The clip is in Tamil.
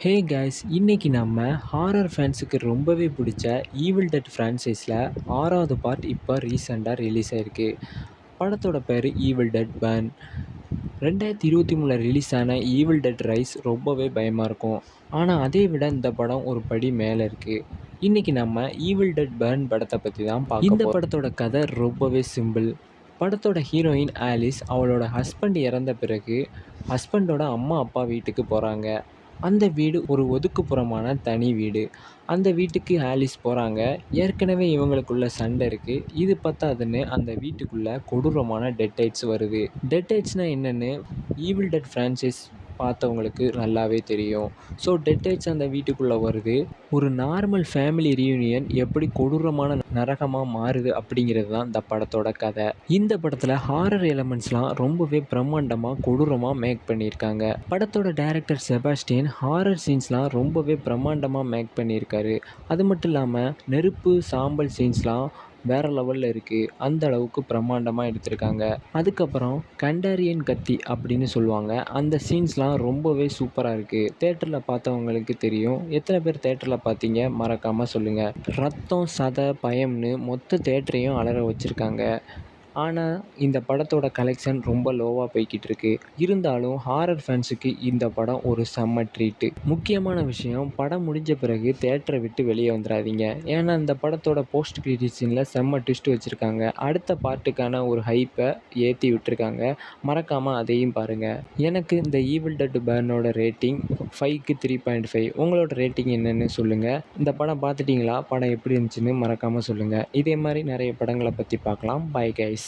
ஹே கைஸ், இன்னைக்கு நம்ம ஹாரர் ஃபேன்ஸுக்கு ரொம்பவே பிடிச்ச ஈவில் டெட் ஃப்ரான்ச்சைஸில் 6வது பார்ட் இப்போ ரீசெண்டாக ரிலீஸ் ஆயிருக்கு. படத்தோட பேர் ஈவில் டெட் பர்ன். 2023 ரிலீஸ் ஆன ஈவில் டெட் ரைஸ் ரொம்பவே பயமாக இருக்கும். ஆனால் அதை விட இந்த படம் ஒரு படி மேலே இருக்குது. இன்றைக்கி நம்ம ஈவில் டெட் பர்ன் படத்தை பற்றி தான் பார்க்க போறோம். இந்த படத்தோட கதை ரொம்பவே சிம்பிள். படத்தோட ஹீரோயின் ஆலிஸ் அவளோட ஹஸ்பண்ட் இறந்த பிறகு ஹஸ்பண்டோட அம்மா அப்பா வீட்டுக்கு போகிறாங்க. அந்த வீடு ஒரு ஒதுக்குப்புறமான தனி வீடு. அந்த வீட்டுக்கு ஆலிஸ் போகிறாங்க. ஏற்கனவே இவங்களுக்குள்ள சண்டை இருக்குது. இது பத்தாதுன்னு அந்த வீட்டுக்குள்ளே கொடூரமான டெட்டைட்ஸ் வருது. டெட்டைட்ஸ்னால் என்னென்னு ஈவில் டெட் ஃப்ரான்ச்சைஸ் பார்த்தவங்களுக்கு நல்லாவே தெரியும். ஸோ டெட்டைட்ஸ் அந்த வீட்டுக்குள்ளே வருது. ஒரு நார்மல் ஃபேமிலி ரீயூனியன் எப்படி கொடூரமான நரகமாக மாறுது அப்படிங்கிறது தான் இந்த படத்தோட கதை. இந்த படத்தில் ஹாரர் எலமெண்ட்ஸ்லாம் ரொம்பவே பிரம்மாண்டமாக கொடூரமாக மேக் பண்ணியிருக்காங்க. படத்தோட டைரக்டர் செபாஸ்டியன் ஹாரர் சீன்ஸ்லாம் ரொம்பவே பிரம்மாண்டமாக மேக் பண்ணியிருக்காரு. அது மட்டும் இல்லாமல் நெருப்பு சாம்பல் சீன்ஸ்லாம் வேறு லெவலில் இருக்குது. அந்த அளவுக்கு பிரம்மாண்டமாக எடுத்திருக்காங்க. அதுக்கப்புறம் கண்டாரியன் கத்தி அப்படின்னு சொல்லுவாங்க. அந்த சீன்ஸ்லாம் ரொம்பவே சூப்பராக இருக்குது. தேட்டரில் பார்த்தவங்களுக்கு தெரியும். எத்தனை பேர் தேட்டரில் பார்த்தீங்க மறக்காமல் சொல்லுங்கள். ரத்தம் சதை பயம்னு மொத்த தேட்டரையும் அலற வச்சுருக்காங்க. ஆனால் இந்த படத்தோட கலெக்ஷன் ரொம்ப லோவாக போய்கிட்டு இருக்கு. இருந்தாலும் ஹாரர் ஃபேன்ஸுக்கு இந்த படம் ஒரு செம்ம ட்ரீட்டு. முக்கியமான விஷயம், படம் முடிஞ்ச பிறகு தேட்டரை விட்டு வெளியே வந்துடாதீங்க. ஏன்னா இந்த படத்தோட போஸ்ட் கிரெடிட் சீனில் செம்ம ட்விஸ்ட் வச்சுருக்காங்க. அடுத்த பார்ட்டுக்கான ஒரு ஹைப்பை ஏற்றி விட்டுருக்காங்க. மறக்காமல் அதையும் பாருங்கள். எனக்கு இந்த ஈவில் டெட் பர்னோட ரேட்டிங் 5க்கு 3.5. உங்களோட ரேட்டிங் என்னென்னு சொல்லுங்கள். இந்த படம் பார்த்துட்டிங்களா? படம் எப்படி இருந்துச்சுன்னு மறக்காமல் சொல்லுங்கள். இதே மாதிரி நிறைய படங்களை பற்றி பார்க்கலாம். Bye guys.